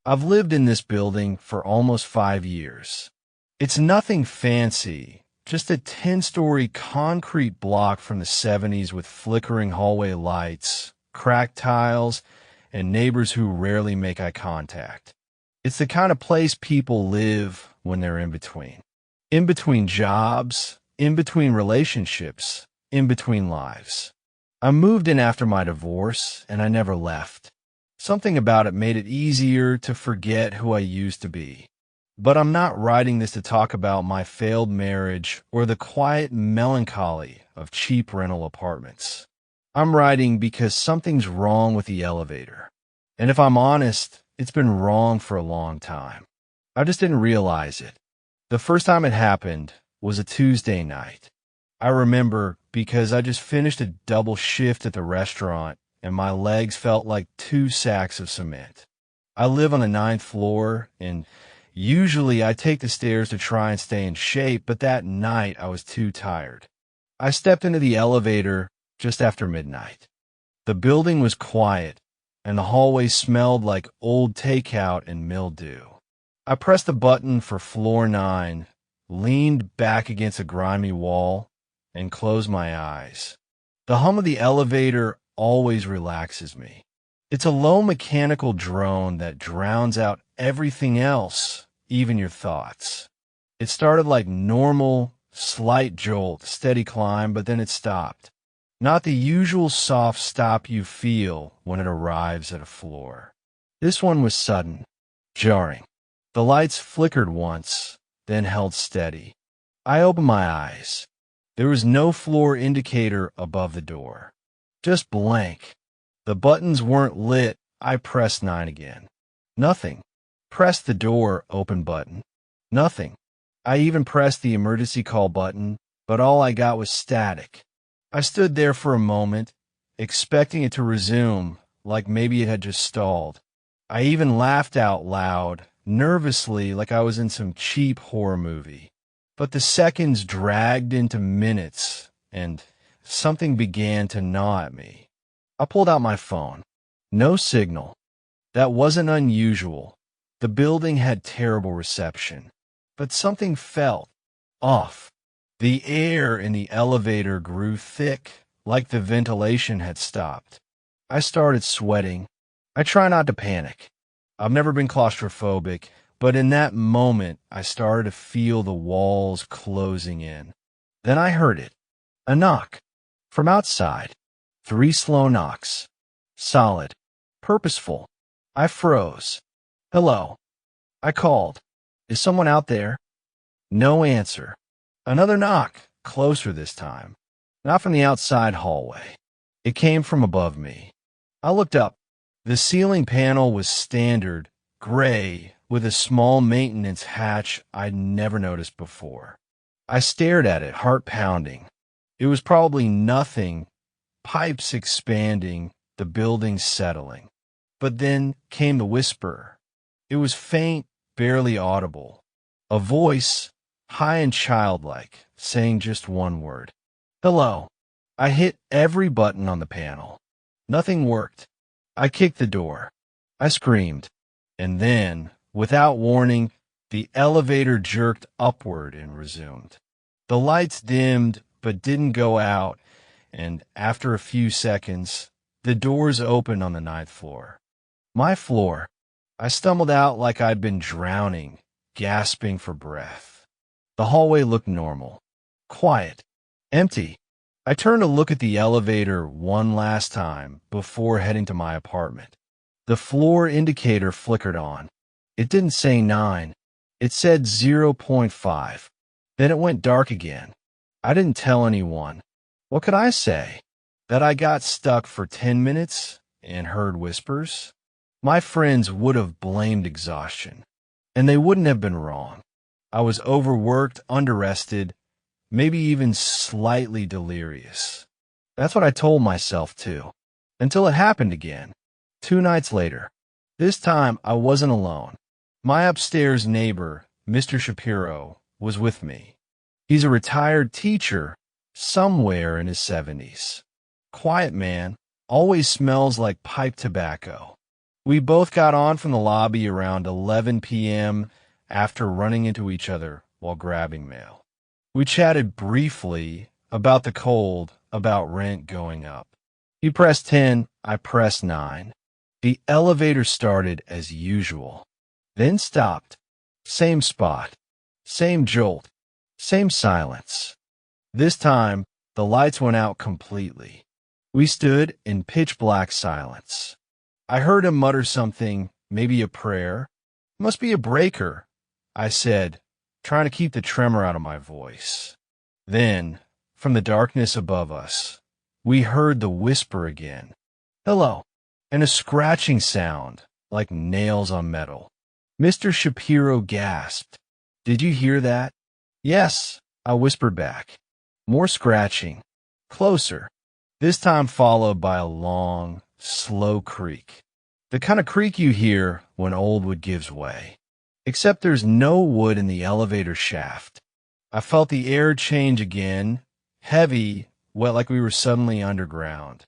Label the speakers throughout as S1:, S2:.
S1: I've lived in this building for almost 5 years. It's nothing fancy, just a 10-story concrete block from the 70s with flickering hallway lights, cracked tiles, and neighbors who rarely make eye contact. It's the kind of place people live when they're in between. In between jobs, in between relationships, in between lives. I moved in after my divorce, and I never left. Something about it made it easier to forget who I used to be. But I'm not writing this to talk about my failed marriage or the quiet melancholy of cheap rental apartments. I'm writing because something's wrong with the elevator. And if I'm honest, it's been wrong for a long time. I just didn't realize it. The first time it happened was a Tuesday night. I remember because I just finished a double shift at the restaurant and my legs felt like 2 sacks of cement. I live on the 9th floor, and usually I take the stairs to try and stay in shape, but that night I was too tired. I stepped into the elevator just after midnight. The building was quiet, and the hallway smelled like old takeout and mildew. I pressed the button for floor 9, leaned back against a grimy wall, and closed my eyes. The hum of the elevator always relaxes me. It's a low mechanical drone that drowns out everything else, even your thoughts. It started like normal, slight jolt, steady climb, but then it stopped. Not the usual soft stop you feel when it arrives at a floor. This one was sudden, jarring. The lights flickered once, then held steady. I opened my eyes. There was no floor indicator above the door. Just blank. The buttons weren't lit. I pressed 9 again. Nothing. Pressed the door open button. Nothing. I even pressed the emergency call button, but all I got was static. I stood there for a moment, expecting it to resume, like maybe it had just stalled. I even laughed out loud, nervously, like I was in some cheap horror movie. But the seconds dragged into minutes, and something began to gnaw at me. I pulled out my phone. No signal. That wasn't unusual. The building had terrible reception. But something felt off. The air in the elevator grew thick, like the ventilation had stopped. I started sweating. I try not to panic. I've never been claustrophobic, but in that moment, I started to feel the walls closing in. Then I heard it. A knock. From outside. 3 slow knocks. Solid. Purposeful. I froze. Hello. I called. Is someone out there? No answer. Another knock. Closer this time. Not from the outside hallway. It came from above me. I looked up. The ceiling panel was standard, gray, with a small maintenance hatch I'd never noticed before. I stared at it, heart pounding. It was probably nothing, pipes expanding, the building settling. But then came the whisper. It was faint, barely audible. A voice, high and childlike, saying just one word. Hello. I hit every button on the panel. Nothing worked. I kicked the door. I screamed. And then, without warning, the elevator jerked upward and resumed. The lights dimmed, but didn't go out, and after a few seconds, the doors opened on the 9th floor. My floor. I stumbled out like I'd been drowning, gasping for breath. The hallway looked normal. Quiet. Empty. I turned to look at the elevator one last time before heading to my apartment. The floor indicator flickered on. It didn't say 9. It said 0.5. Then it went dark again. I didn't tell anyone. What could I say? That I got stuck for 10 minutes and heard whispers? My friends would have blamed exhaustion. And they wouldn't have been wrong. I was overworked, underrested, maybe even slightly delirious. That's what I told myself, too. Until it happened again. 2 nights later. This time, I wasn't alone. My upstairs neighbor, Mr. Shapiro, was with me. He's a retired teacher, somewhere in his 70s. Quiet man, always smells like pipe tobacco. We both got on from the lobby around 11 p.m. after running into each other while grabbing mail. We chatted briefly about the cold, about rent going up. He pressed 10, I pressed 9. The elevator started as usual, then stopped. Same spot, same jolt, same silence. This time, the lights went out completely. We stood in pitch black silence. I heard him mutter something, maybe a prayer. Must be a breaker, I said, trying to keep the tremor out of my voice. Then, from the darkness above us, we heard the whisper again. Hello, and a scratching sound, like nails on metal. Mr. Shapiro gasped. Did you hear that? Yes, I whispered back. More scratching. Closer. This time followed by a long, slow creak. The kind of creak you hear when old wood gives way. Except there's no wood in the elevator shaft. I felt the air change again, heavy, wet like we were suddenly underground.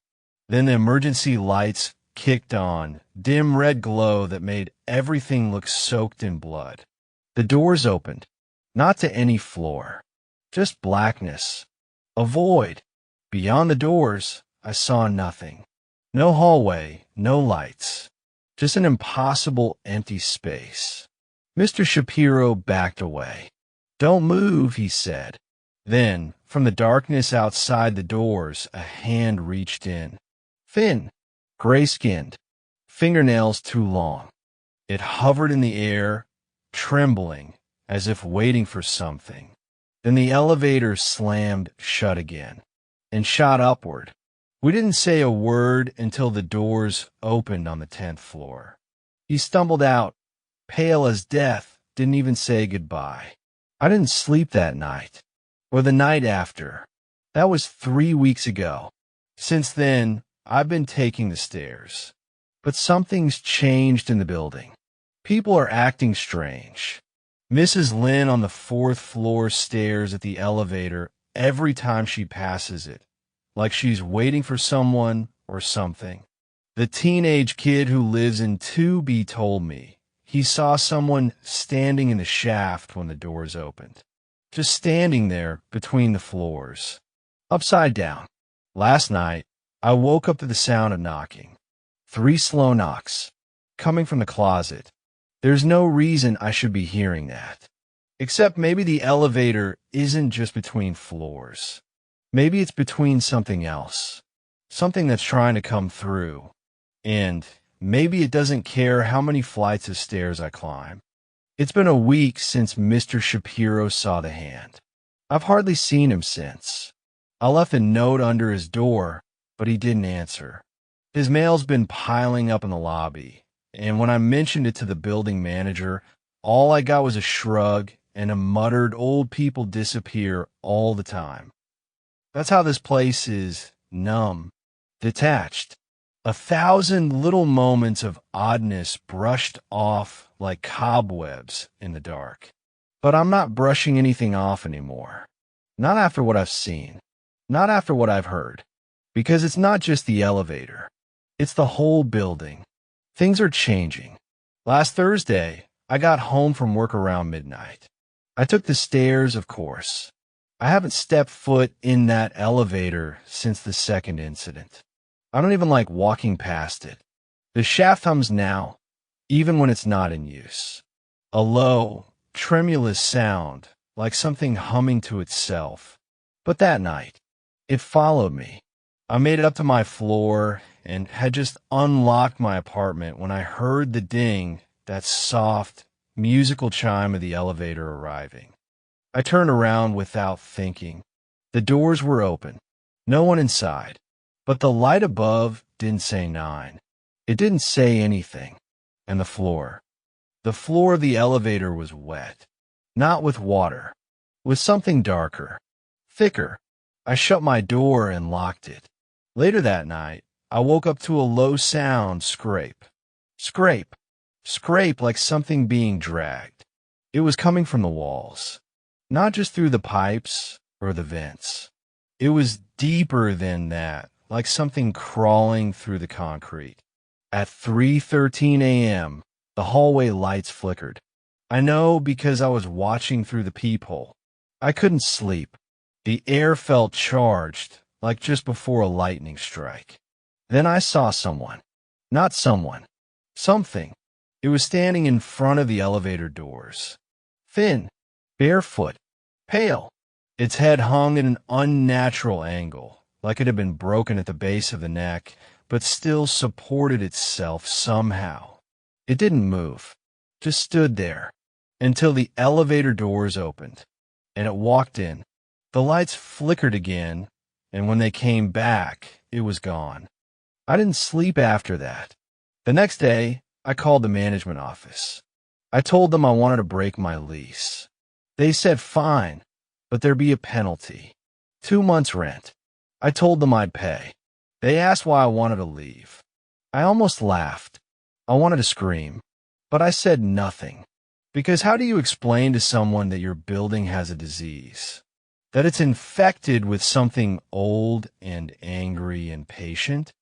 S1: Then the emergency lights kicked on, dim red glow that made everything look soaked in blood. The doors opened, not to any floor, just blackness, a void. Beyond the doors, I saw nothing. No hallway, no lights, just an impossible empty space. Mr. Shapiro backed away. Don't move, he said. Then, from the darkness outside the doors, a hand reached in. Thin, gray-skinned, fingernails too long. It hovered in the air, trembling, as if waiting for something. Then the elevator slammed shut again and shot upward. We didn't say a word until the doors opened on the 10th floor. He stumbled out, pale as death, didn't even say goodbye. I didn't sleep that night, or the night after. That was 3 weeks ago. Since then, I've been taking the stairs. But something's changed in the building. People are acting strange. Mrs. Lynn on the 4th floor stares at the elevator every time she passes it, like she's waiting for someone or something. The teenage kid who lives in 2B told me he saw someone standing in the shaft when the doors opened. Just standing there between the floors. Upside down. Last night, I woke up to the sound of knocking. 3 slow knocks. Coming from the closet. There's no reason I should be hearing that. Except maybe the elevator isn't just between floors. Maybe it's between something else. Something that's trying to come through. And maybe it doesn't care how many flights of stairs I climb. It's been a week since Mr. Shapiro saw the hand. I've hardly seen him since. I left a note under his door, but he didn't answer. His mail's been piling up in the lobby, and when I mentioned it to the building manager, all I got was a shrug and a muttered old people disappear all the time. That's how this place is numb, detached. 1,000 little moments of oddness brushed off like cobwebs in the dark. But I'm not brushing anything off anymore. Not after what I've seen. Not after what I've heard. Because it's not just the elevator. It's the whole building. Things are changing. Last Thursday, I got home from work around midnight. I took the stairs, of course. I haven't stepped foot in that elevator since the second incident. I don't even like walking past it. The shaft hums now, even when it's not in use. A low, tremulous sound, like something humming to itself. But that night, it followed me. I made it up to my floor and had just unlocked my apartment when I heard the ding, that soft, musical chime of the elevator arriving. I turned around without thinking. The doors were open. No one inside. But the light above didn't say 9. It didn't say anything. And the floor. The floor of the elevator was wet. Not with water. With something darker. Thicker. I shut my door and locked it. Later that night, I woke up to a low sound scrape. Scrape. Scrape like something being dragged. It was coming from the walls. Not just through the pipes or the vents. It was deeper than that. Like something crawling through the concrete. At 3:13 a.m., the hallway lights flickered. I know because I was watching through the peephole. I couldn't sleep. The air felt charged, like just before a lightning strike. Then I saw someone. Not someone. Something. It was standing in front of the elevator doors. Thin, barefoot, pale. Its head hung at an unnatural angle, like it had been broken at the base of the neck, but still supported itself somehow. It didn't move, just stood there, until the elevator doors opened, and it walked in. The lights flickered again, and when they came back, it was gone. I didn't sleep after that. The next day, I called the management office. I told them I wanted to break my lease. They said fine, but there'd be a penalty. 2 months' rent. I told them I'd pay. They asked why I wanted to leave. I almost laughed. I wanted to scream, but I said nothing. Because how do you explain to someone that your building has a disease? That it's infected with something old and angry and patient?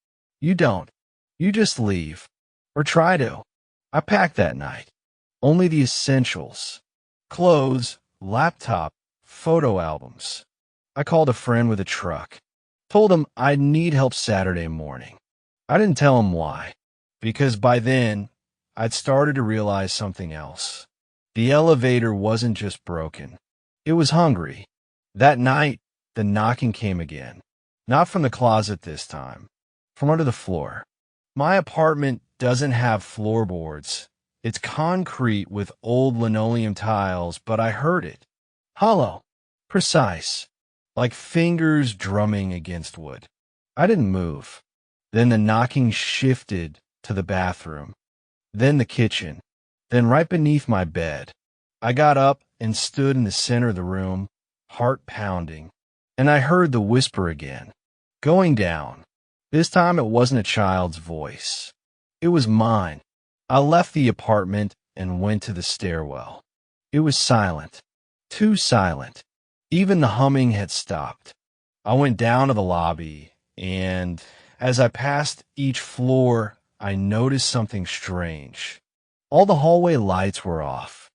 S1: You don't. You just leave. Or try to. I packed that night. Only the essentials. Clothes, laptop, photo albums. I called a friend with a truck. Told him I'd need help Saturday morning. I didn't tell him why. Because by then, I'd started to realize something else. The elevator wasn't just broken. It was hungry. That night, the knocking came again. Not from the closet this time. From under the floor. My apartment doesn't have floorboards. It's concrete with old linoleum tiles, but I heard it. Hollow. Precise. Like fingers drumming against wood. I didn't move. Then the knocking shifted to the bathroom. Then the kitchen. Then right beneath my bed. I got up and stood in the center of the room, heart pounding. And I heard the whisper again. Going down. This time it wasn't a child's voice. It was mine. I left the apartment and went to the stairwell. It was silent. Too silent. Even the humming had stopped. I went down to the lobby, and as I passed each floor, I noticed something strange. All the hallway lights were off.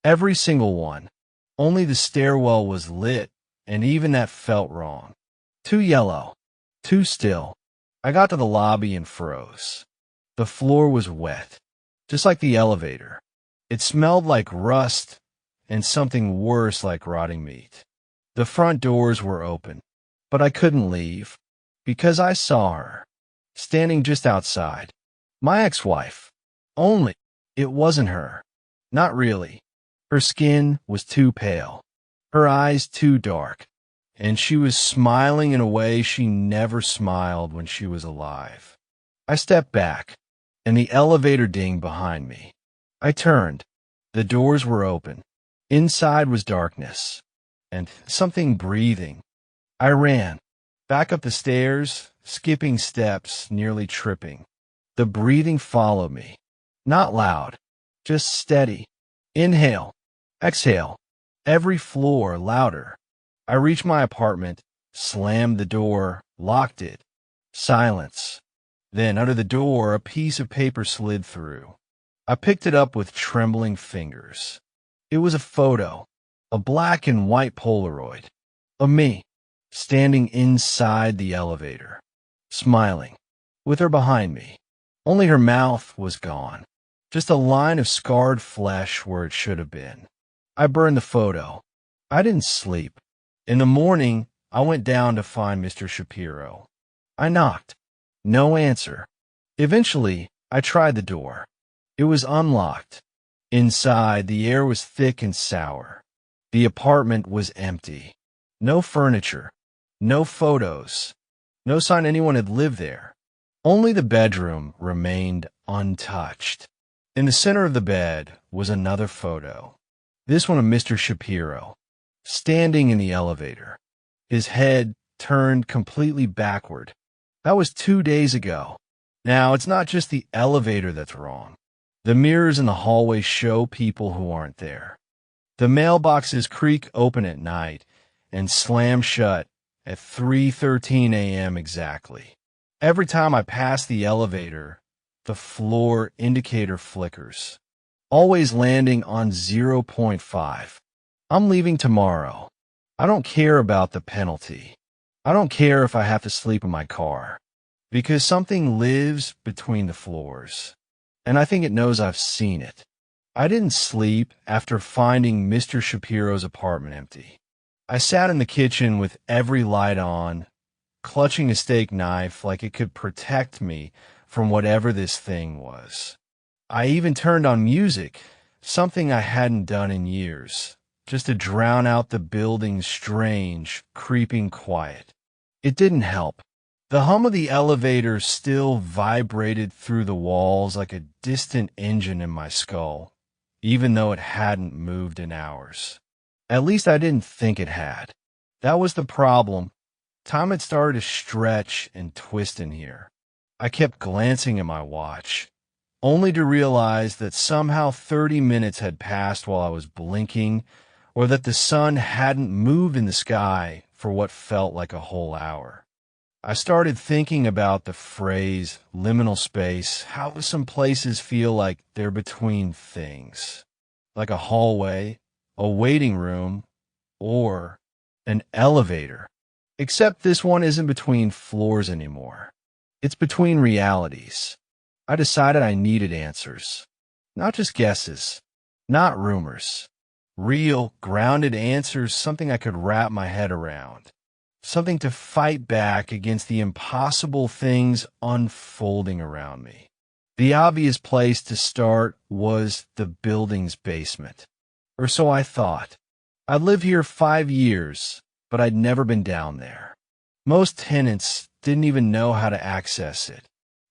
S1: Every single one. Only the stairwell was lit, and even that felt wrong. Too yellow. Too still. I got to the lobby and froze. The floor was wet, just like the elevator. It smelled like rust and something worse like rotting meat. The front doors were open, but I couldn't leave because I saw her, standing just outside. My ex-wife. Only. It wasn't her. Not really. Her skin was too pale, her eyes too dark, and she was smiling in a way she never smiled when she was alive. I stepped back, and the elevator dinged behind me. I turned. The doors were open. Inside was darkness, and something breathing. I ran, back up the stairs, skipping steps, nearly tripping. The breathing followed me. Not loud, just steady. Inhale, exhale, every floor louder. I reached my apartment, slammed the door, locked it. Silence. Then, under the door, a piece of paper slid through. I picked it up with trembling fingers. It was a photo, a black and white Polaroid, of me, standing inside the elevator, smiling, with her behind me. Only her mouth was gone, just a line of scarred flesh where it should have been. I burned the photo. I didn't sleep. In the morning, I went down to find Mr. Shapiro. I knocked. No answer. Eventually, I tried the door. It was unlocked. Inside, the air was thick and sour. The apartment was empty. No furniture. No photos. No sign anyone had lived there. Only the bedroom remained untouched. In the center of the bed was another photo. This one of Mr. Shapiro, standing in the elevator, his head turned completely backward. That was 2 days ago. Now, it's not just the elevator that's wrong. The mirrors in the hallway show people who aren't there. The mailboxes creak open at night and slam shut at 3:13 a.m. exactly. Every time I pass the elevator, The floor indicator flickers, always landing on 0.5. I'm leaving tomorrow. I don't care about the penalty. I don't care if I have to sleep in my car, because something lives between the floors, and I think it knows I've seen it. I didn't sleep after finding Mr. Shapiro's apartment empty. I sat in the kitchen with every light on, clutching a steak knife like it could protect me from whatever this thing was. I even turned on music, something I hadn't done in years, just to drown out the building's strange, creeping quiet. It didn't help. The hum of the elevator still vibrated through the walls like a distant engine in my skull, even though it hadn't moved in hours. At least I didn't think it had. That was the problem. Time had started to stretch and twist in here. I kept glancing at my watch, only to realize that somehow 30 minutes had passed while I was blinking, or that the sun hadn't moved in the sky for what felt like a whole hour. I started thinking about the phrase liminal space, how some places feel like they're between things, like a hallway, a waiting room, or an elevator. Except this one isn't between floors anymore. It's between realities. I decided I needed answers. Not just guesses, not rumors. Real, grounded answers, something I could wrap my head around. Something to fight back against the impossible things unfolding around me. The obvious place to start was the building's basement. Or so I thought. I'd lived here 5 years, but I'd never been down there. Most tenants didn't even know how to access it.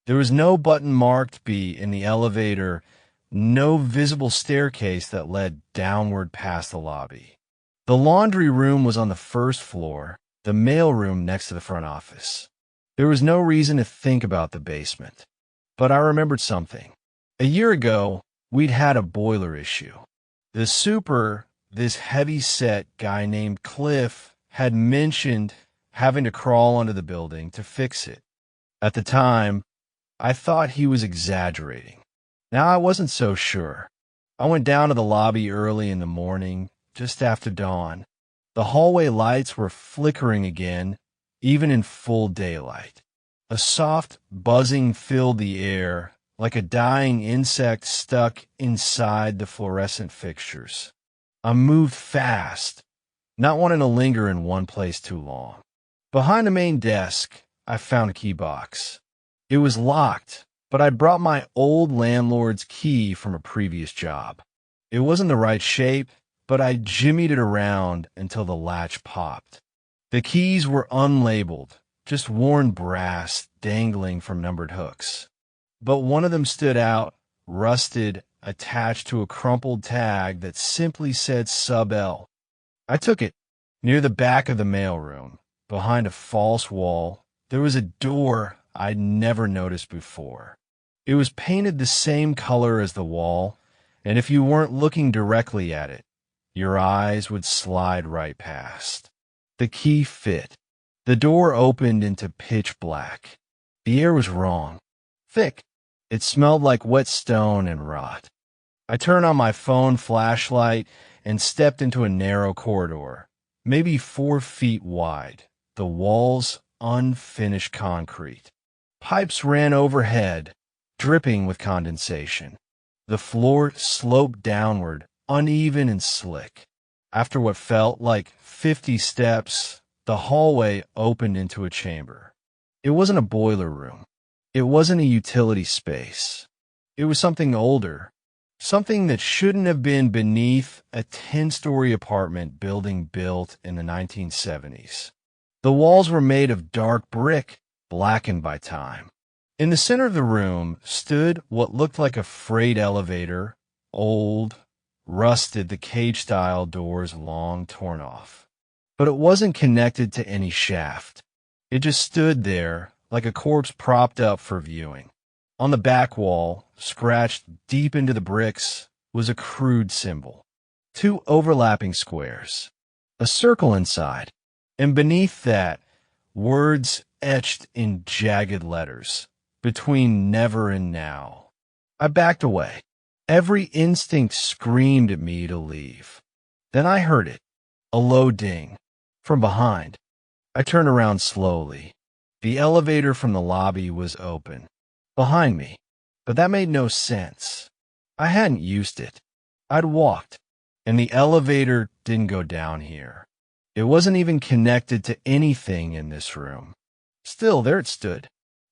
S1: There was no button marked B in the elevator, no visible staircase that led downward past the lobby. The laundry room was on the first floor, the mailroom next to the front office. There was no reason to think about the basement. But I remembered something. A year ago, we'd had a boiler issue. The super, this heavy-set guy named Cliff, had mentioned having to crawl under the building to fix it. At the time, I thought he was exaggerating. Now I wasn't so sure. I went down to the lobby early in the morning, just after dawn. The hallway lights were flickering again, even in full daylight. A soft buzzing filled the air, like a dying insect stuck inside the fluorescent fixtures. I moved fast, not wanting to linger in one place too long. Behind the main desk, I found a key box. It was locked, but I'd brought my old landlord's key from a previous job. It wasn't the right shape, but I jimmied it around until the latch popped. The keys were unlabeled, just worn brass dangling from numbered hooks. But one of them stood out, rusted, attached to a crumpled tag that simply said Sub L. I took it. Near the back of the mailroom, behind a false wall, there was a door I'd never noticed before. It was painted the same color as the wall, and if you weren't looking directly at it, your eyes would slide right past. The key fit. The door opened into pitch black. The air was wrong. Thick. It smelled like wet stone and rot. I turned on my phone flashlight and stepped into a narrow corridor, maybe 4 feet wide, the walls unfinished concrete. Pipes ran overhead, dripping with condensation. The floor sloped downward, uneven and slick. After what felt like 50 steps, the hallway opened into a chamber. It wasn't a boiler room. It wasn't a utility space. It was something older, something that shouldn't have been beneath a 10-story apartment building built in the 1970s. The walls were made of dark brick, blackened by time. In the center of the room stood what looked like a freight elevator, old, rusted, the cage-style doors long torn off. But it wasn't connected to any shaft. It just stood there like a corpse propped up for viewing. On the back wall, scratched deep into the bricks, was a crude symbol. 2 overlapping squares. A circle inside. And beneath that, words etched in jagged letters. between never and now. I backed away. Every instinct screamed at me to leave. Then I heard it, a low ding, from behind. I turned around slowly. The elevator from the lobby was open, behind me, but that made no sense. I hadn't used it. I'd walked, and the elevator didn't go down here. It wasn't even connected to anything in this room. Still, there it stood.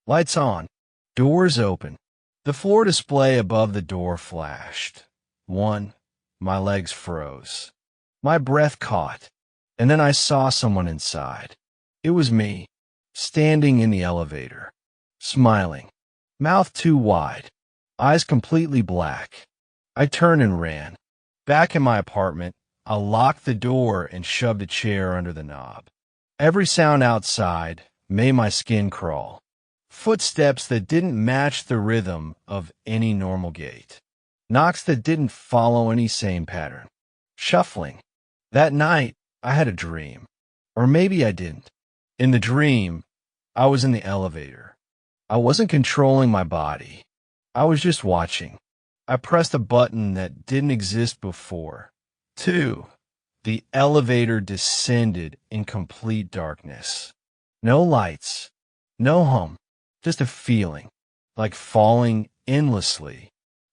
S1: Lights on, doors open. The floor display above the door flashed. My legs froze. My breath caught, and then I saw someone inside. It was me, standing in the elevator, smiling, mouth too wide, eyes completely black. I turned and ran. Back in my apartment, I locked the door and shoved a chair under the knob. Every sound outside made my skin crawl. Footsteps that didn't match the rhythm of any normal gait. Knocks that didn't follow any same pattern. Shuffling. That night, I had a dream. Or maybe I didn't. In the dream, I was in the elevator. I wasn't controlling my body. I was just watching. I pressed a button that didn't exist before. 2. The elevator descended in complete darkness. No lights. No hum. Just a feeling, like falling endlessly.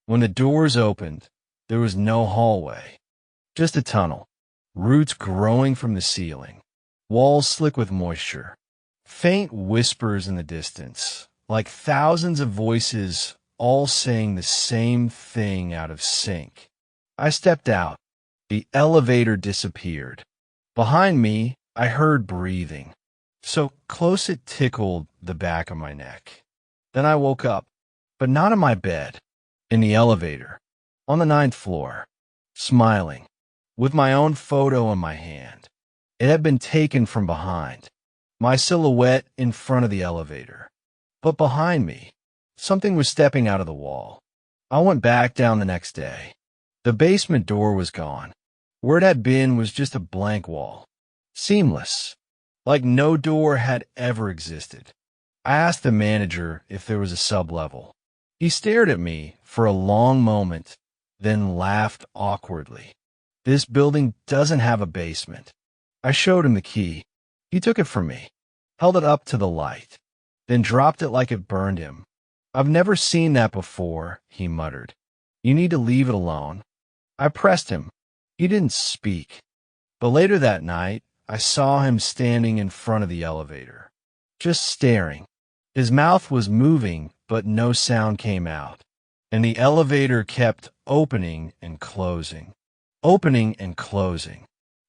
S1: When the doors opened, there was no hallway. Just a tunnel. Roots growing from the ceiling. Walls slick with moisture. Faint whispers in the distance, like thousands of voices all saying the same thing out of sync. I stepped out. The elevator disappeared. Behind me, I heard breathing, so close it tickled the back of my neck. Then I woke up, but not in my bed, in the elevator, on the 9th floor, smiling, with my own photo in my hand. It had been taken from behind, my silhouette in front of the elevator. But behind me, something was stepping out of the wall. I went back down the next day. The basement door was gone. Where it had been was just a blank wall, seamless, like no door had ever existed. I asked the manager if there was a sublevel. He stared at me for a long moment, then laughed awkwardly. This building doesn't have a basement. I showed him the key. He took it from me, held it up to the light, then dropped it like it burned him. I've never seen that before, he muttered. You need to leave it alone. I pressed him. He didn't speak. But later that night, I saw him standing in front of the elevator, just staring. His mouth was moving, but no sound came out. And the elevator kept opening and closing,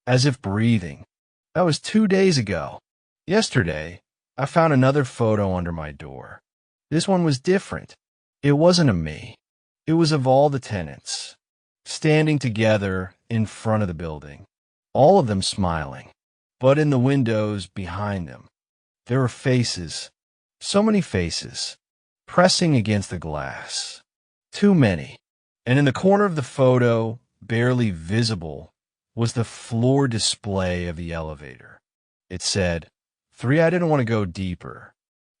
S1: as if breathing. That was 2 days ago. Yesterday, I found another photo under my door. This one was different. It wasn't of me. It was of all the tenants, standing together in front of the building, all of them smiling. But in the windows behind them, there were faces, so many faces, pressing against the glass. Too many. And in the corner of the photo, barely visible, was the floor display of the elevator. It said, 3. I didn't want to go deeper,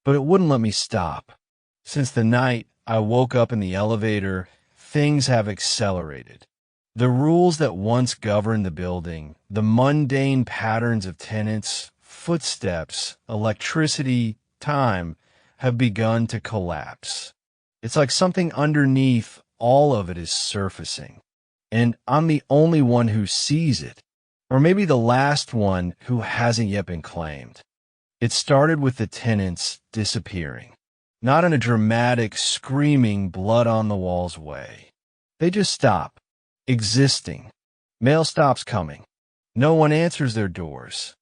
S1: but it wouldn't let me stop. Since the night I woke up in the elevator, things have accelerated. The rules that once governed the building, the mundane patterns of tenants, footsteps, electricity, time, have begun to collapse. It's like something underneath all of it is surfacing. And I'm the only one who sees it, or maybe the last one who hasn't yet been claimed. It started with the tenants disappearing, not in a dramatic, screaming, blood-on-the-walls way. They just stop, existing. Mail stops coming. No one answers their doors.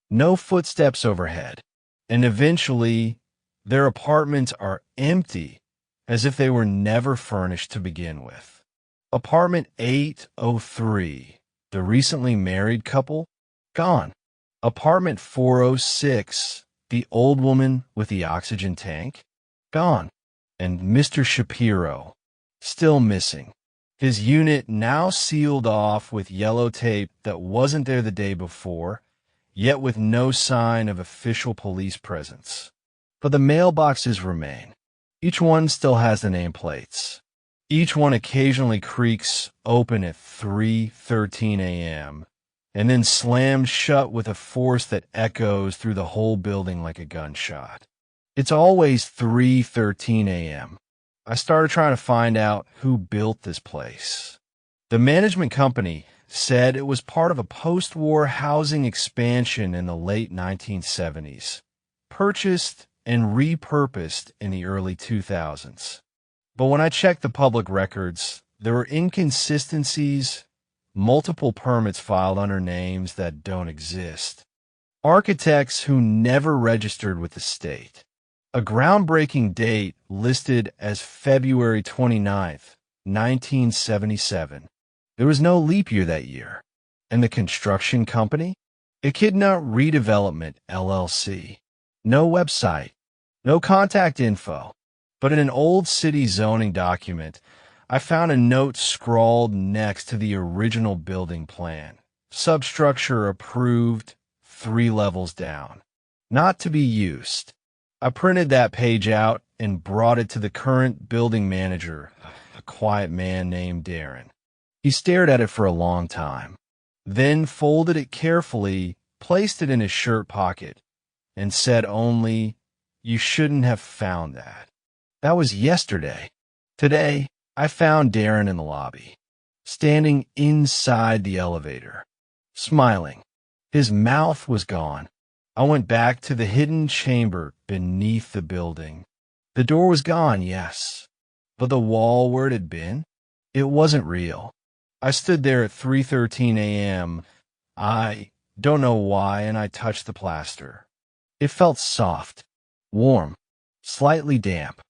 S1: No footsteps overhead. And eventually, their apartments are empty, as if they were never furnished to begin with. Apartment 803, the recently married couple, gone. Apartment 406, the old woman with the oxygen tank, gone. And Mr. Shapiro, still missing. His unit now sealed off with yellow tape that wasn't there the day before, yet with no sign of official police presence. But the mailboxes remain. Each one still has the nameplates. Each one occasionally creaks open at 3:13 a.m. and then slams shut with a force that echoes through the whole building like a gunshot. It's always 3:13 a.m. I started trying to find out who built this place. The management company said it was part of a post-war housing expansion in the late 1970s, purchased and repurposed in the early 2000s. But when I checked the public records, there were inconsistencies, multiple permits filed under names that don't exist, architects who never registered with the state, a groundbreaking date listed as February 29th, 1977. There was no leap year that year. And the construction company? Echidna Redevelopment, LLC. No website, no contact info. But in an old city zoning document, I found a note scrawled next to the original building plan. Substructure approved, 3 levels down. Not to be used. I printed that page out and brought it to the current building manager, a quiet man named Darren. He stared at it for a long time, then folded it carefully, placed it in his shirt pocket, and said only, "You shouldn't have found that. That was yesterday. Today, I found Darren in the lobby, standing inside the elevator, smiling. His mouth was gone. I went back to the hidden chamber beneath the building. The door was gone, yes, but the wall where it had been, it wasn't real. I stood there at 3:13 a.m. I don't know why, and I touched the plaster. It felt soft, warm, slightly damp.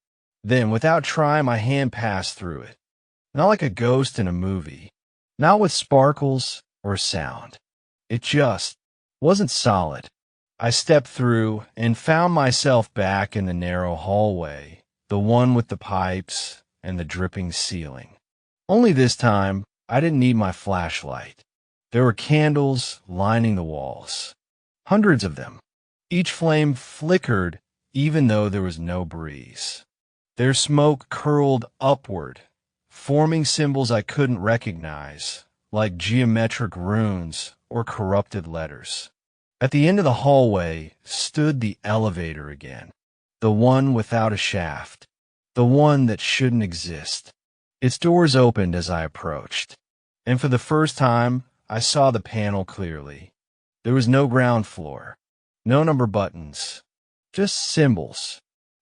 S1: Then, without trying, my hand passed through it. Not like a ghost in a movie. Not with sparkles or sound. It just wasn't solid. I stepped through and found myself back in the narrow hallway, the one with the pipes and the dripping ceiling. Only this time, I didn't need my flashlight. There were candles lining the walls. Hundreds of them. Each flame flickered even though there was no breeze. Their smoke curled upward, forming symbols I couldn't recognize, like geometric runes or corrupted letters. At the end of the hallway stood the elevator again, the one without a shaft, the one that shouldn't exist. Its doors opened as I approached, and for the first time, I saw the panel clearly. There was no ground floor, no number buttons, just symbols,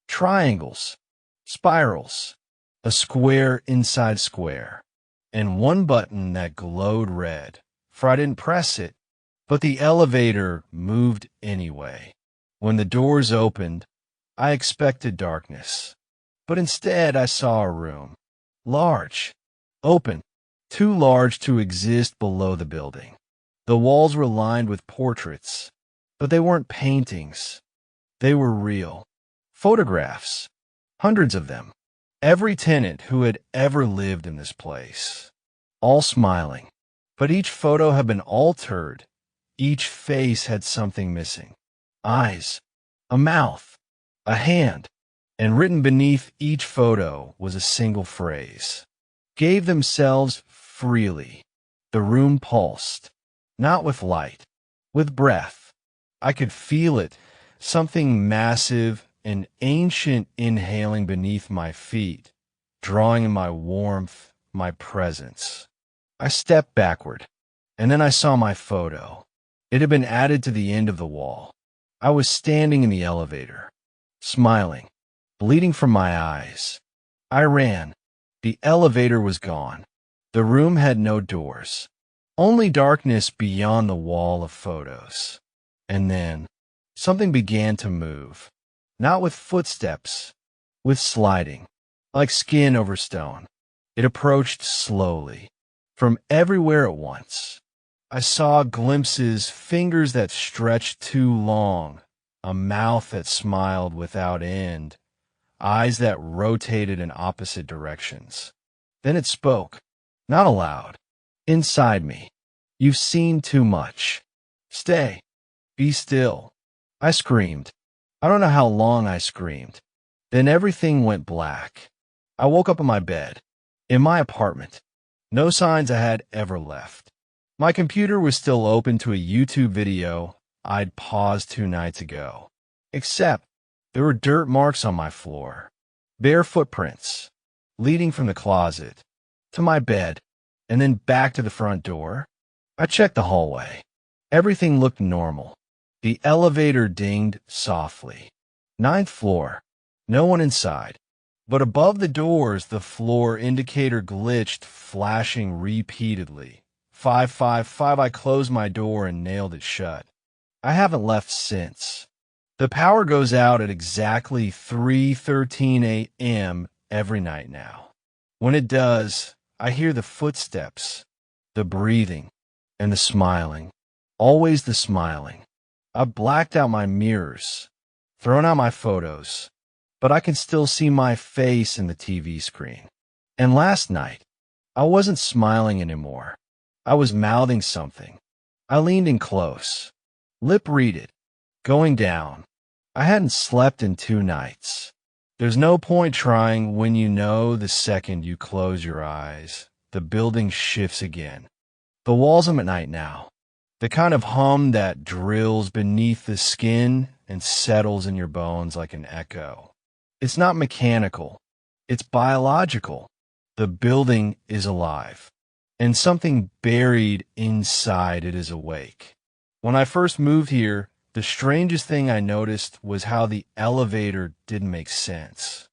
S1: triangles, spirals, a square inside square, and one button that glowed red, for I didn't press it, but the elevator moved anyway. When the doors opened, I expected darkness, but instead I saw a room, large, open, too large to exist below the building. The walls were lined with portraits, but they weren't paintings. They were real. Photographs. Hundreds of them. Every tenant who had ever lived in this place. All smiling. But each photo had been altered. Each face had something missing. Eyes. A mouth. A hand. And written beneath each photo was a single phrase. Gave themselves freely. The room pulsed. Not with light. With breath. I could feel it. Something massive and ancient inhaling beneath my feet, drawing in my warmth, my presence. I stepped backward, and then I saw my photo. It had been added to the end of the wall. I was standing in the elevator, smiling, bleeding from my eyes. I ran. The elevator was gone. The room had no doors, only darkness beyond the wall of photos. And then something began to move, not with footsteps, with sliding, like skin over stone. It approached slowly, from everywhere at once. I saw glimpses, fingers that stretched too long, a mouth that smiled without end, eyes that rotated in opposite directions. Then it spoke, not aloud, inside me. You've seen too much. Stay. Be still. I screamed. I don't know how long I screamed. Then everything went black. I woke up in my bed, in my apartment. No signs I had ever left. My computer was still open to a YouTube video I'd paused 2 nights ago. Except there were dirt marks on my floor, bare footprints, leading from the closet to my bed and then back to the front door. I checked the hallway. Everything looked normal. The elevator dinged softly. 9th floor. No one inside. But above the doors, the floor indicator glitched, flashing repeatedly. 555. I closed my door and nailed it shut. I haven't left since. The power goes out at exactly 3:13 a.m. every night now. When it does, I hear the footsteps, the breathing, and the smiling. Always the smiling. I've blacked out my mirrors, thrown out my photos, but I can still see my face in the TV screen. And last night, I wasn't smiling anymore. I was mouthing something. I leaned in close, lip readed, going down. I hadn't slept in 2 nights. There's no point trying when you know the second you close your eyes, the building shifts again. The walls are at night now. The kind of hum that drills beneath the skin and settles in your bones like an echo. It's not mechanical. It's biological. The building is alive, and something buried inside it is awake. When I first moved here, the strangest thing I noticed was how the elevator didn't make sense.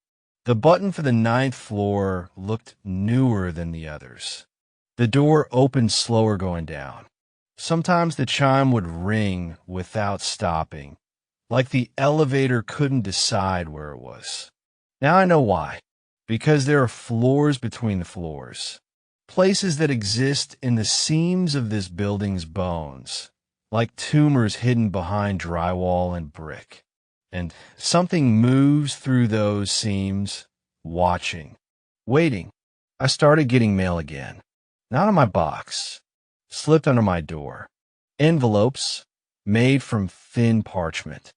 S1: The button for the 9th floor looked newer than the others. The door opened slower going down. Sometimes the chime would ring without stopping, like the elevator couldn't decide where it was. Now I know why. Because there are floors between the floors. Places that exist in the seams of this building's bones, like tumors hidden behind drywall and brick. And something moves through those seams, watching, waiting. I started getting mail again. Not in my box. Slipped under my door. Envelopes made from thin parchment.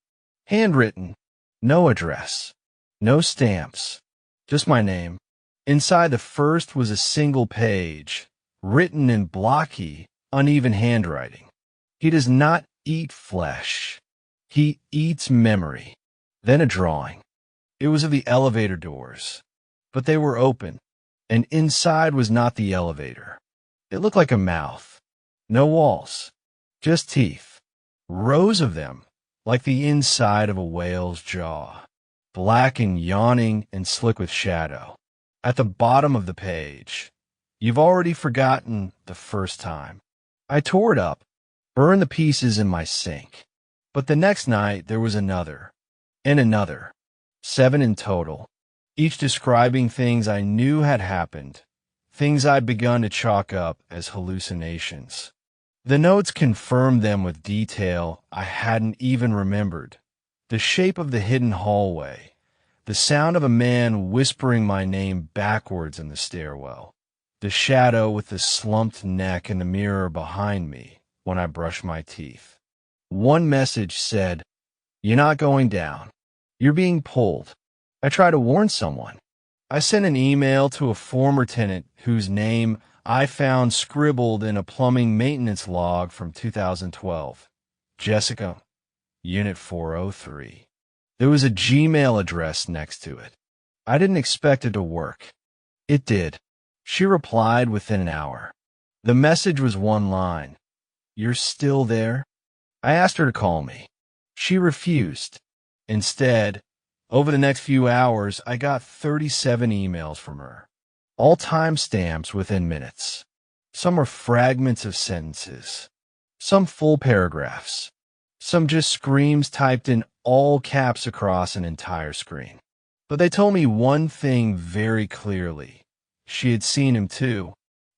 S1: Handwritten. No address. No stamps. Just my name. Inside the first was a single page, written in blocky, uneven handwriting. He does not eat flesh. He eats memory. Then a drawing. It was of the elevator doors, but they were open, and inside was not the elevator. It looked like a mouth. No walls, just teeth. Rows of them, like the inside of a whale's jaw. Black and yawning and slick with shadow. At the bottom of the page, you've already forgotten the first time. I tore it up, burned the pieces in my sink. But the next night there was another, and another. 7 in total, each describing things I knew had happened, things I'd begun to chalk up as hallucinations. The notes confirmed them with detail I hadn't even remembered. The shape of the hidden hallway, the sound of a man whispering my name backwards in the stairwell, the shadow with the slumped neck in the mirror behind me when I brushed my teeth. One message said, "You're not going down. You're being pulled." I tried to warn someone. I sent an email to a former tenant whose name I found scribbled in a plumbing maintenance log from 2012. Jessica, Unit 403. There was a Gmail address next to it. I didn't expect it to work. It did. She replied within an hour. The message was one line. "You're still there?" I asked her to call me. She refused. Instead, over the next few hours, I got 37 emails from her, all timestamps within minutes. Some are fragments of sentences, some full paragraphs, some just screams typed in all caps across an entire screen. But they told me one thing very clearly. She had seen him too.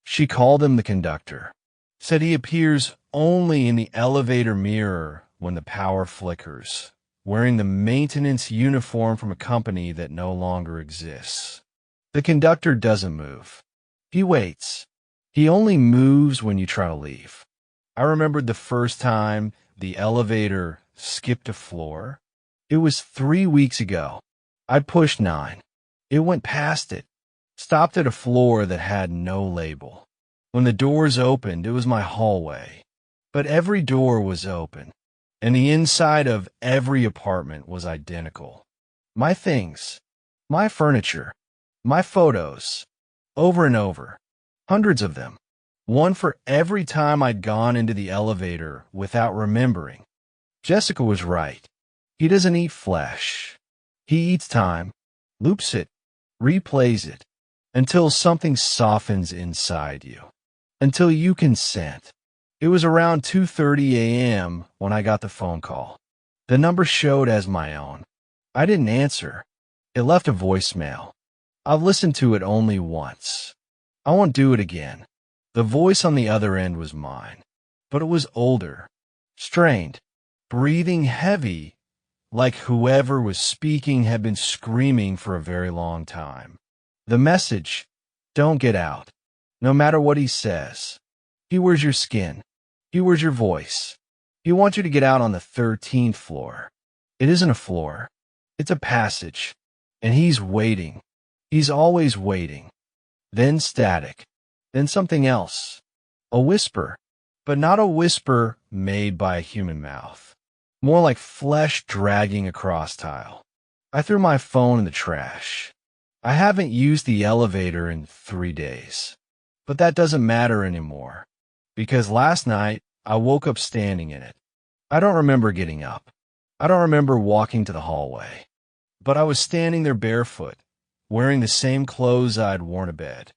S1: She called him the conductor, said he appears only in the elevator mirror when the power flickers, wearing the maintenance uniform from a company that no longer exists. The conductor doesn't move. He waits. He only moves when you try to leave. I remembered the first time the elevator skipped a floor. It was 3 weeks ago. I pushed 9. It went past it, stopped at a floor that had no label. When the doors opened, it was my hallway. But every door was open, and the inside of every apartment was identical. My things, my furniture, my photos, over and over, hundreds of them. One for every time I'd gone into the elevator without remembering. Jessica was right. He doesn't eat flesh. He eats time, loops it, replays it, until something softens inside you. Until you consent. It was around 2:30 a.m. when I got the phone call. The number showed as my own. I didn't answer. It left a voicemail. I've listened to it only once. I won't do it again. The voice on the other end was mine, but it was older, strained, breathing heavy, like whoever was speaking had been screaming for a very long time. The message, don't get out, no matter what he says. He wears your skin. He wears your voice. He wants you to get out on the 13th floor. It isn't a floor. It's a passage. And he's waiting. He's always waiting. Then static. Then something else. A whisper. But not a whisper made by a human mouth. More like flesh dragging across tile. I threw my phone in the trash. I haven't used the elevator in 3 days. But that doesn't matter anymore. Because last night, I woke up standing in it. I don't remember getting up. I don't remember walking to the hallway. But I was standing there barefoot, wearing the same clothes I'd worn to bed.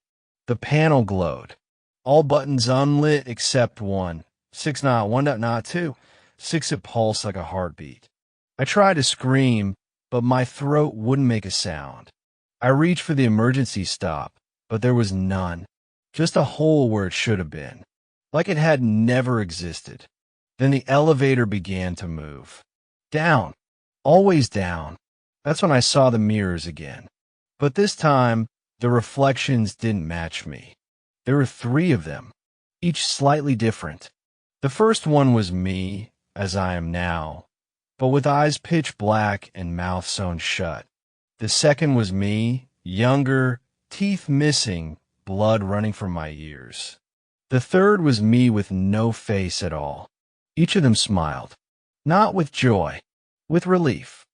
S1: The panel glowed. All buttons unlit except one. 6 not, 1 not 2. 6 at pulse like a heartbeat. I tried to scream, but my throat wouldn't make a sound. I reached for the emergency stop, but there was none. Just a hole where it should have been. Like it had never existed. Then the elevator began to move. Down. Always down. That's when I saw the mirrors again. But this time, the reflections didn't match me. There were 3 of them, each slightly different. The first one was me, as I am now, but with eyes pitch black and mouth sewn shut. The second was me, younger, teeth missing, blood running from my ears. The third was me with no face at all. Each of them smiled. Not with joy, with relief.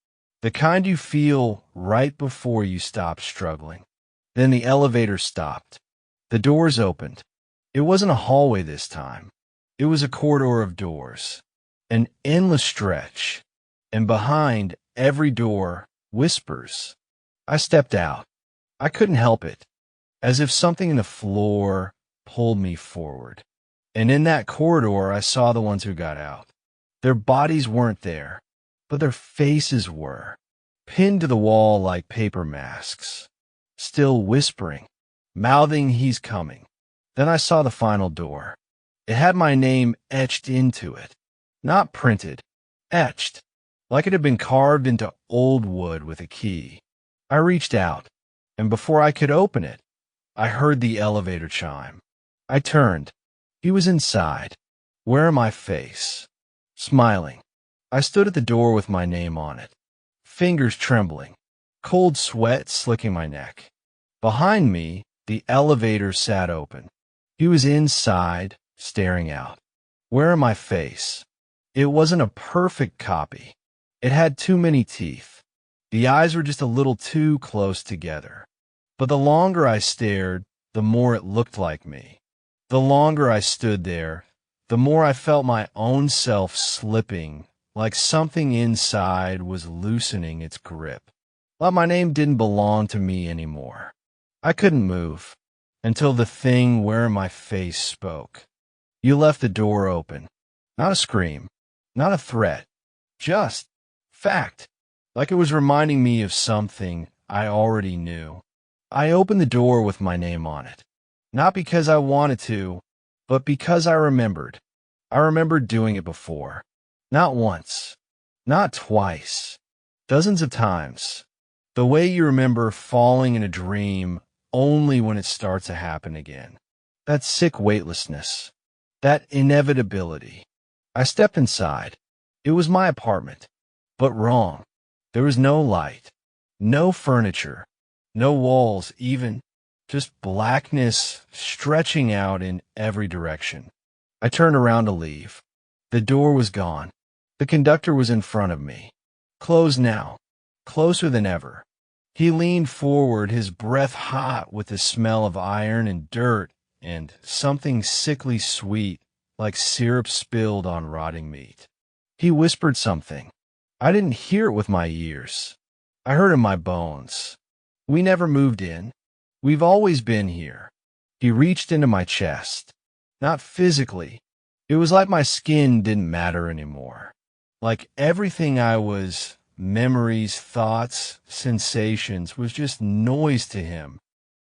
S1: The kind you feel right before you stop struggling. Then the elevator stopped. The doors opened. It wasn't a hallway this time. It was a corridor of doors. An endless stretch. And behind every door, whispers. I stepped out. I couldn't help it. As if something in the floor pulled me forward. And in that corridor, I saw the ones who got out. Their bodies weren't there, but their faces were, pinned to the wall like paper masks, still whispering, mouthing he's coming. Then I saw the final door. It had my name etched into it, not printed, etched, like it had been carved into old wood with a key. I reached out, and before I could open it, I heard the elevator chime. I turned. He was inside, wearing my face, smiling. I stood at the door with my name on it, fingers trembling, cold sweat slicking my neck. Behind me, the elevator sat open. He was inside, staring out, wearing my face. It wasn't a perfect copy. It had too many teeth. The eyes were just a little too close together. But the longer I stared, the more it looked like me. The longer I stood there, the more I felt my own self slipping, like something inside was loosening its grip. Like my name didn't belong to me anymore. I couldn't move until the thing wearing my face spoke. You left the door open. Not a scream, not a threat, just fact, like it was reminding me of something I already knew. I opened the door with my name on it. Not because I wanted to, but because I remembered. I remembered doing it before. Not once. Not twice. Dozens of times. The way you remember falling in a dream only when it starts to happen again. That sick weightlessness. That inevitability. I stepped inside. It was my apartment. But wrong. There was no light. No furniture, no walls even, just blackness stretching out in every direction. I turned around to leave. The door was gone. The conductor was in front of me. Closed now, closer than ever. He leaned forward, his breath hot with the smell of iron and dirt and something sickly sweet, like syrup spilled on rotting meat. He whispered something. I didn't hear it with my ears. I heard in my bones. We never moved in. We've always been here. He reached into my chest. Not physically. It was like my skin didn't matter anymore. Like everything I was, memories, thoughts, sensations, was just noise to him.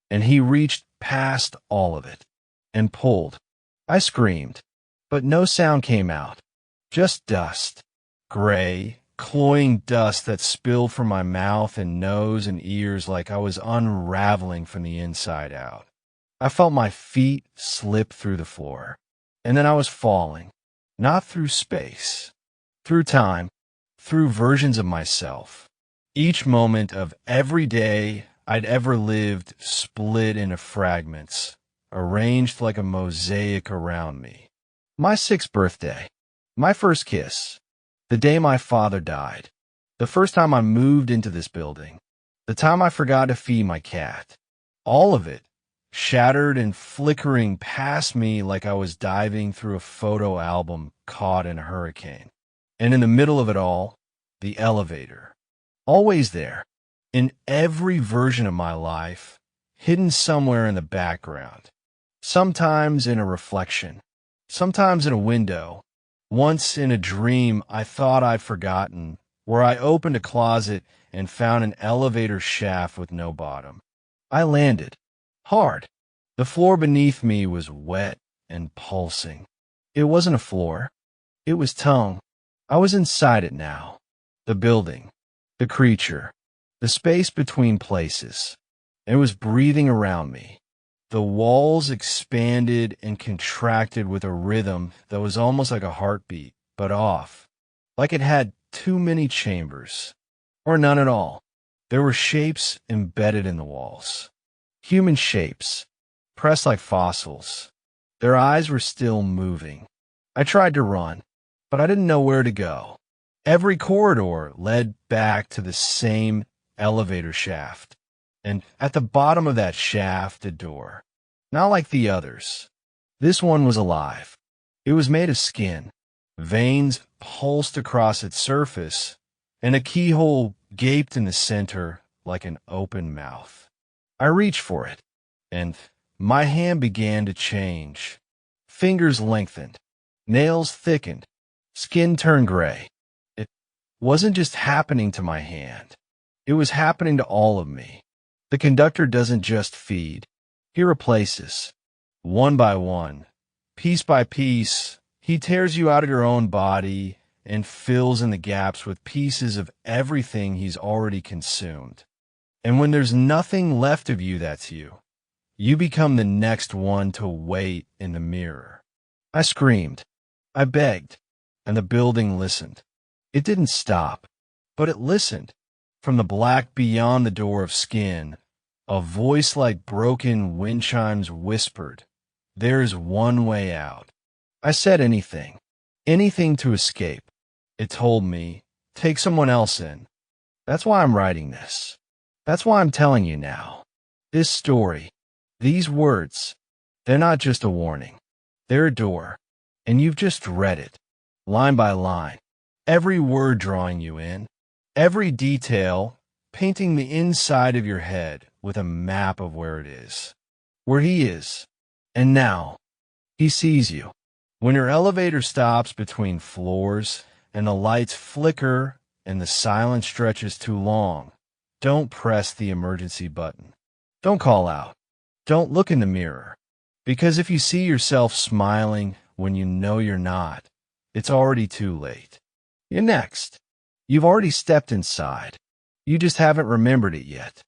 S1: And he reached past all of it and pulled. I screamed, but no sound came out. Just dust. Gray, cloying dust that spilled from my mouth and nose and ears like I was unraveling from the inside out. I felt my feet slip through the floor. And then I was falling. Not through space. Through time. Through versions of myself. Each moment of every day I'd ever lived split into fragments, arranged like a mosaic around me. My 6th birthday. My first kiss. The day my father died. The first time I moved into this building. The time I forgot to feed my cat. All of it, shattered and flickering past me like I was diving through a photo album caught in a hurricane. And in the middle of it all, the elevator. Always there. In every version of my life, hidden somewhere in the background. Sometimes in a reflection. Sometimes in a window. Once in a dream I thought I'd forgotten, where I opened a closet and found an elevator shaft with no bottom. I landed. Hard. The floor beneath me was wet and pulsing. It wasn't a floor. It was tongue. I was inside it now. The building. The creature. The space between places. It was breathing around me. The walls expanded and contracted with a rhythm that was almost like a heartbeat, but off. Like it had too many chambers. Or none at all. There were shapes embedded in the walls. Human shapes, pressed like fossils. Their eyes were still moving. I tried to run, but I didn't know where to go. Every corridor led back to the same elevator shaft. And at the bottom of that shaft, a door. Not like the others. This one was alive. It was made of skin. Veins pulsed across its surface, and a keyhole gaped in the center like an open mouth. I reached for it, and my hand began to change. Fingers lengthened. Nails thickened. Skin turned gray. It wasn't just happening to my hand. It was happening to all of me. The conductor doesn't just feed. He replaces. One by one, piece by piece, he tears you out of your own body and fills in the gaps with pieces of everything he's already consumed. And when there's nothing left of you that's you, you become the next one to wait in the mirror. I screamed. I begged. And the building listened. It didn't stop, but it listened. From the black beyond the door of skin, a voice like broken wind chimes whispered, "There's one way out." I said anything. Anything to escape. It told me, take someone else in. That's why I'm writing this. That's why I'm telling you now. This story, these words, they're not just a warning. They're a door, and you've just read it, line by line, every word drawing you in, every detail painting the inside of your head with a map of where it is, where he is. And now, he sees you. When your elevator stops between floors and the lights flicker and the silence stretches too long, don't press the emergency button. Don't call out. Don't look in the mirror. Because if you see yourself smiling when you know you're not, it's already too late. You're next. You've already stepped inside. You just haven't remembered it yet.